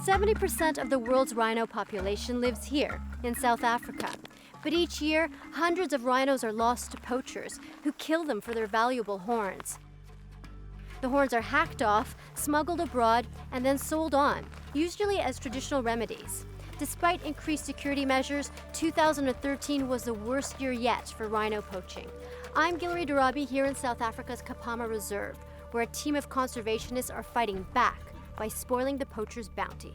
70% of the world's rhino population lives here, in South Africa. But each year, hundreds of rhinos are lost to poachers who kill them for their valuable horns. The horns are hacked off, smuggled abroad, and then sold on, usually as traditional remedies. Despite increased security measures, 2013 was the worst year yet for rhino poaching. I'm Gilary Darabi here in South Africa's Kapama Reserve, where a team of conservationists are fighting back by spoiling the poachers' bounty.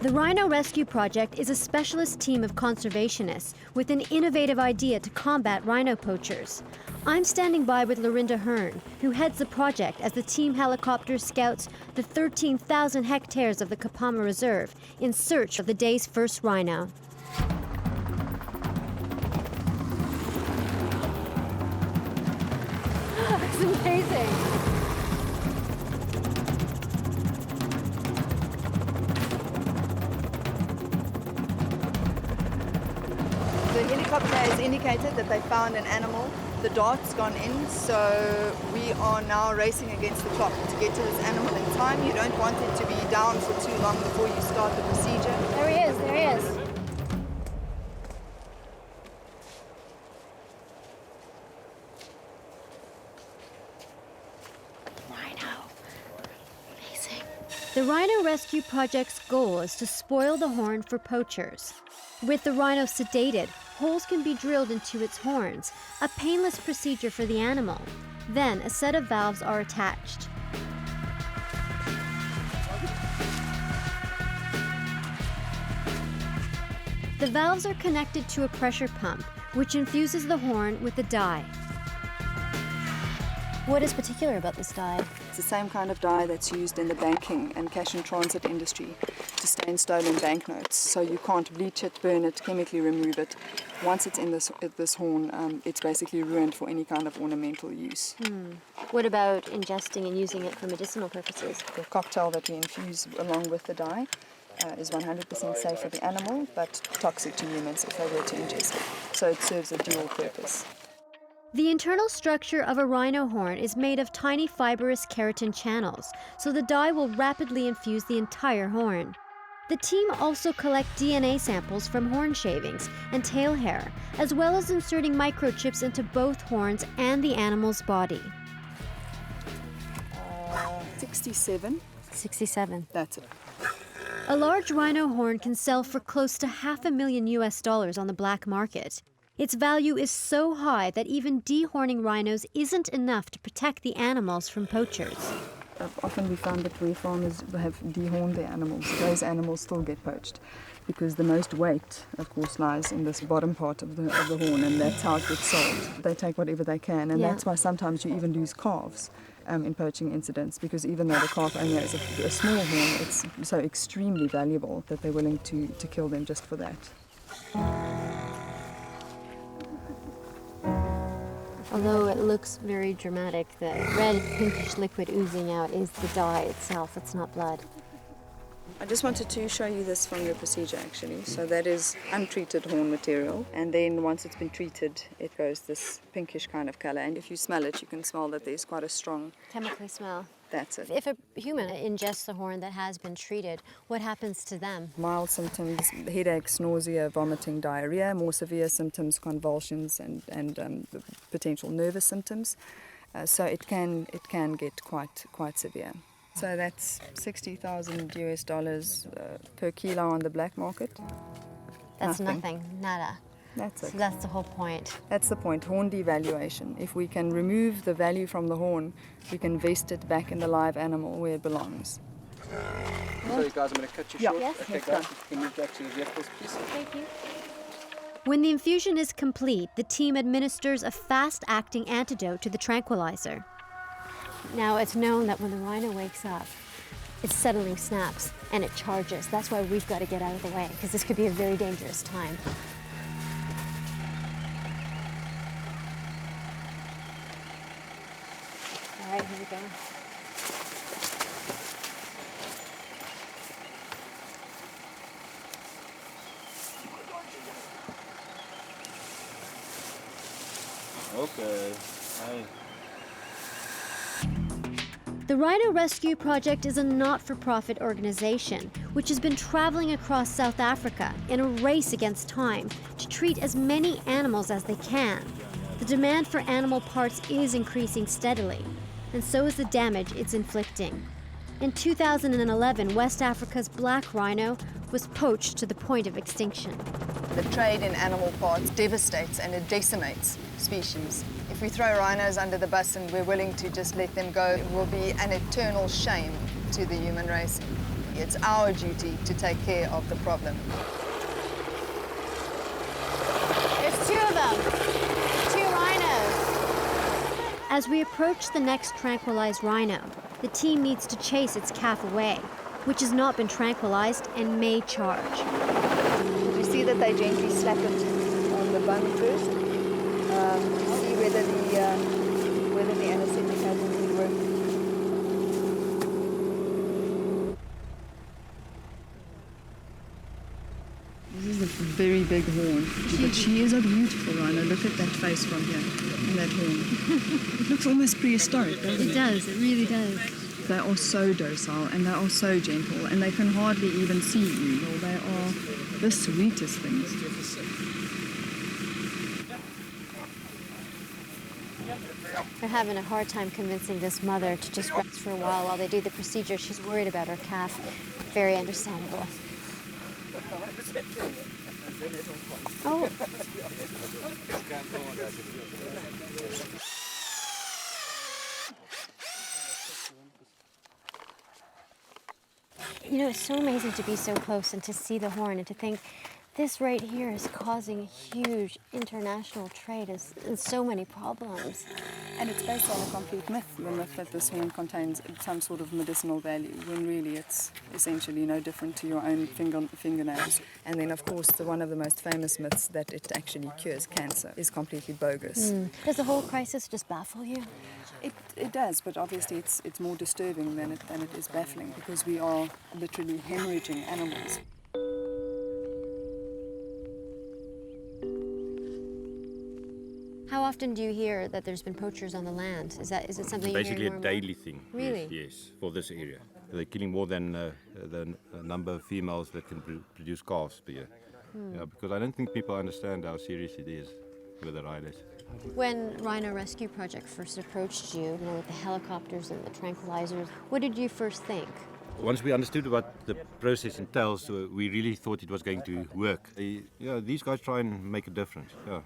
The Rhino Rescue Project is a specialist team of conservationists with an innovative idea to combat rhino poachers. I'm standing by with Lorinda Hearn, who heads the project as the team helicopter scouts the 13,000 hectares of the Kapama Reserve in search of the day's first rhino. It's amazing. The helicopter has indicated that they found an animal. The dart's gone in, so we are now racing against the clock to get to this animal in time. You don't want it to be down for too long before you start the procedure. There he is, there he is. Rhino. Amazing. The Rhino Rescue Project's goal is to spoil the horn for poachers. With the rhino sedated, holes can be drilled into its horns, a painless procedure for the animal. Then a set of valves are attached. The valves are connected to a pressure pump, which infuses the horn with the dye. What is particular about this dye? It's the same kind of dye that's used in the banking and cash and transit industry to stain stolen banknotes. So you can't bleach it, burn it, chemically remove it. Once it's in this horn, it's basically ruined for any kind of ornamental use. What about ingesting and using it for medicinal purposes? The cocktail that we infuse along with the dye is 100% safe for the animal, but toxic to humans if they were to ingest it. So it serves a dual purpose. The internal structure of a rhino horn is made of tiny fibrous keratin channels, so the dye will rapidly infuse the entire horn. The team also collect DNA samples from horn shavings and tail hair, as well as inserting microchips into both horns and the animal's body. 67. 67. That's it. A large rhino horn can sell for close to $500,000 on the black market. Its value is so high that even dehorning rhinos isn't enough to protect the animals from poachers. Often we found that where farmers have dehorned their animals, those animals still get poached because the most weight, of course, lies in this bottom part of the horn, and that's how it gets sold. They take whatever they can, and that's why sometimes you even lose calves in poaching incidents, because even though the calf only has a small horn, it's so extremely valuable that they're willing to kill them just for that. Although it looks very dramatic, the red pinkish liquid oozing out is the dye itself, it's not blood. I just wanted to show you this from the procedure actually. So that is untreated horn material, and then once it's been treated it goes this pinkish kind of color, and if you smell it you can smell that there's quite a strong Chemically smell. That's it. If a human ingests a horn that has been treated, what happens to them? Mild symptoms, headaches, nausea, vomiting, diarrhea. More severe symptoms, convulsions and potential nervous symptoms. So it can get quite severe. So that's $60,000 per kilo on the black market. That's nothing, nada. That's it. So that's the whole point. That's the point, horn devaluation. If we can remove the value from the horn, we can vest it back in the live animal where it belongs. Sorry guys, I'm going to cut you short. Yes. Okay guys, can you move back to your vehicles please? Thank you. When the infusion is complete, the team administers a fast-acting antidote to the tranquilizer. Now, it's known that when the rhino wakes up, its settling snaps and it charges. That's why we've got to get out of the way, because this could be a very dangerous time. All right, here we go. Okay. Hey. The Rhino Rescue Project is a not-for-profit organization which has been traveling across South Africa in a race against time to treat as many animals as they can. The demand for animal parts is increasing steadily, and so is the damage it's inflicting. In 2011, West Africa's black rhino was poached to the point of extinction. The trade in animal parts devastates and it decimates species. If we throw rhinos under the bus and we're willing to just let them go, it will be an eternal shame to the human race. It's our duty to take care of the problem. There's two of them, 2 rhinos. As we approach the next tranquilized rhino, the team needs to chase its calf away, which has not been tranquilized and may charge. You see that they gently slap it on the bum first. See whether the anesthetic hasn't been working. This is a very big horn, but she is a beautiful rhino. Look at that face from here, and that horn. It looks almost prehistoric, doesn't it? It does, it really does. They are so docile and they are so gentle and they can hardly even see evil. They are the sweetest things. They're having a hard time convincing this mother to just rest for a while they do the procedure. She's worried about her calf. Very understandable. Oh. You know, it's so amazing to be so close and to see the horn and to think this right here is causing huge international trade and so many problems. And it's based on a complete myth, the myth that this horn contains some sort of medicinal value, when really it's essentially no different to your own fingernails. And then, of course, one of the most famous myths that it actually cures cancer is completely bogus. Does the whole crisis just baffle you? It does, but obviously it's more disturbing than it is baffling, because we are literally hemorrhaging animals. How often do you hear that there's been poachers on the land? Is it something you hear Basically more a and more? daily thing. Really? Yes, for this area. They're killing more than the number of females that can produce calves per year. Yeah, because I don't think people understand how serious it is with the rhinos. When Rhino Rescue Project first approached you, with the helicopters and the tranquilizers, what did you first think? Once we understood what the process entails, we really thought it was going to work. These guys try and make a difference. Yeah.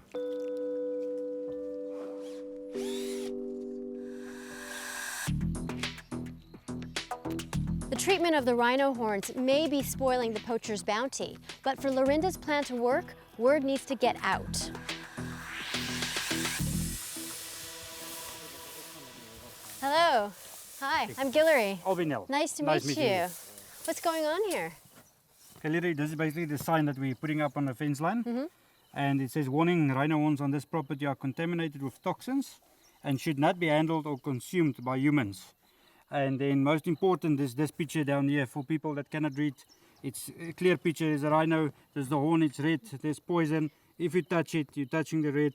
The treatment of the rhino horns may be spoiling the poacher's bounty, but for Lorinda's plan to work, word needs to get out. Hello. Hi, I'm Guillory. Albinel. Nice to meet you. What's going on here? Guillory, this is basically the sign that we're putting up on the fence line. And it says, warning, rhino horns on this property are contaminated with toxins and should not be handled or consumed by humans. And then most important is this picture down here for people that cannot read. It's a clear picture. There's a rhino, there's the horn, it's red, there's poison. If you touch it, you're touching the red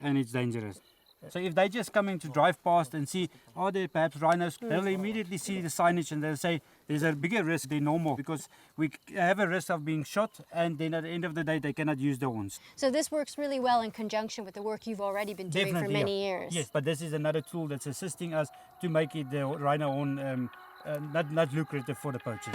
and it's dangerous. So if they just come in to drive past and see, are there perhaps rhinos, they'll immediately see the signage and they'll say there's a bigger risk than normal, because we have a risk of being shot, and then at the end of the day they cannot use the horns. So this works really well in conjunction with the work you've already been doing for many years. Yes, but this is another tool that's assisting us to make it the rhino horn not lucrative for the poachers.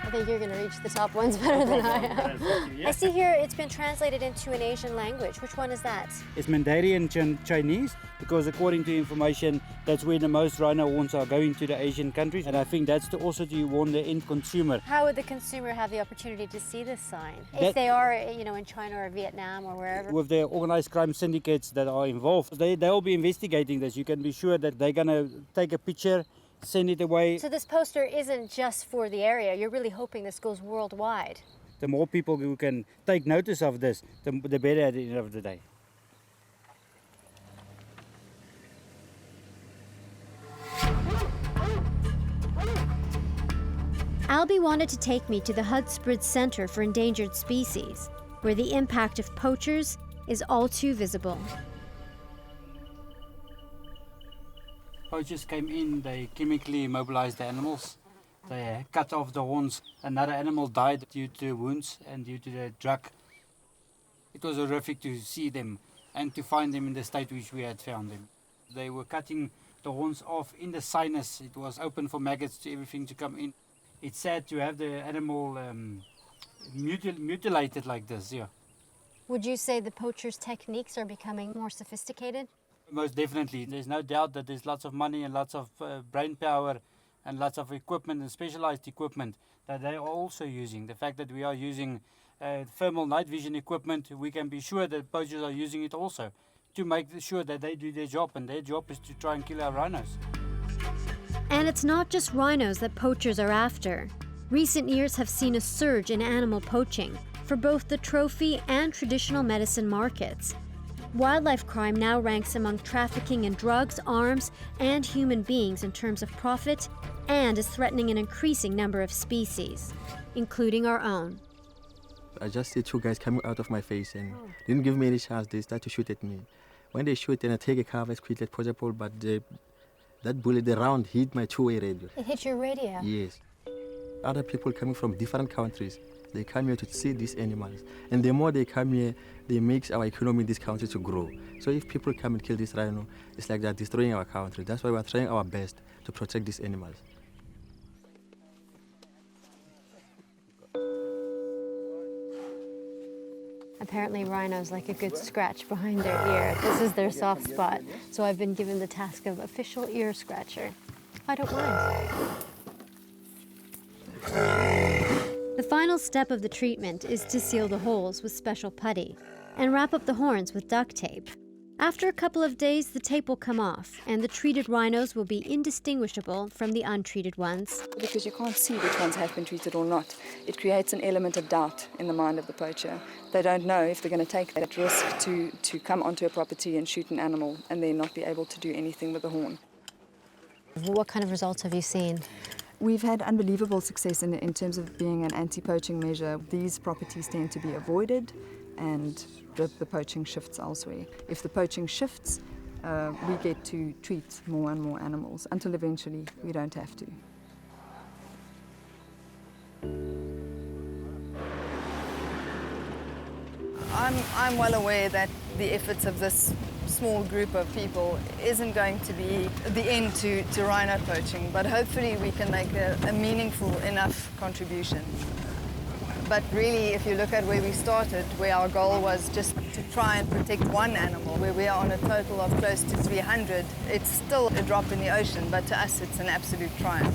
I think you're going to reach the top ones better than I am. I see here it's been translated into an Asian language. Which one is that? It's Mandarin Chinese, because according to information, that's where the most rhino horns are going to the Asian countries, and I think that's also to warn the end consumer. How would the consumer have the opportunity to see this sign? If they are, in China or Vietnam or wherever? With the organized crime syndicates that are involved, they'll be investigating this. You can be sure that they're going to take a picture, send it away. So this poster isn't just for the area. You're really hoping this goes worldwide. The more people who can take notice of this, the better at the end of the day. Albie wanted to take me to the Hoedspruit Center for Endangered Species, where the impact of poachers is all too visible. Poachers came in, they chemically immobilized the animals. They cut off the horns. Another animal died due to wounds and due to the drug. It was horrific to see them and to find them in the state which we had found them. They were cutting the horns off in the sinus. It was open for maggots to everything to come in. It's sad to have the animal mutilated like this, yeah. Would you say the poachers' techniques are becoming more sophisticated? Most definitely. There's no doubt that there's lots of money and lots of brain power and lots of equipment and specialized equipment that they are also using. The fact that we are using thermal night vision equipment, we can be sure that poachers are using it also to make sure that they do their job, and their job is to try and kill our rhinos. And it's not just rhinos that poachers are after. Recent years have seen a surge in animal poaching for both the trophy and traditional medicine markets. Wildlife crime now ranks among trafficking in drugs, arms, and human beings in terms of profit, and is threatening an increasing number of species, including our own. I just see two guys coming out of my face and didn't give me any chance. They start to shoot at me. When they shoot, then I take a cover as quickly as possible, but that bullet, the round, hit my two-way radio. It hit your radio? Yes. Other people coming from different countries, they come here to see these animals. And the more they come here, they make our economy in this country to grow. So if people come and kill this rhino, it's like they're destroying our country. That's why we're trying our best to protect these animals. Apparently rhinos like a good scratch behind their ear. This is their soft spot. So I've been given the task of official ear scratcher. I don't mind. The final step of the treatment is to seal the holes with special putty and wrap up the horns with duct tape. After a couple of days, the tape will come off, and the treated rhinos will be indistinguishable from the untreated ones. Because you can't see which ones have been treated or not, it creates an element of doubt in the mind of the poacher. They don't know if they're going to take that risk to come onto a property and shoot an animal and then not be able to do anything with the horn. What kind of results have you seen? We've had unbelievable success in terms of being an anti-poaching measure. These properties tend to be avoided and the poaching shifts elsewhere. If the poaching shifts, we get to treat more and more animals until eventually we don't have to. I'm well aware that the efforts of this small group of people isn't going to be the end to rhino poaching, but hopefully we can make a meaningful enough contribution. But really, if you look at where we started, where our goal was just to try and protect one animal, where we are on a total of close to 300, it's still a drop in the ocean, but to us it's an absolute triumph.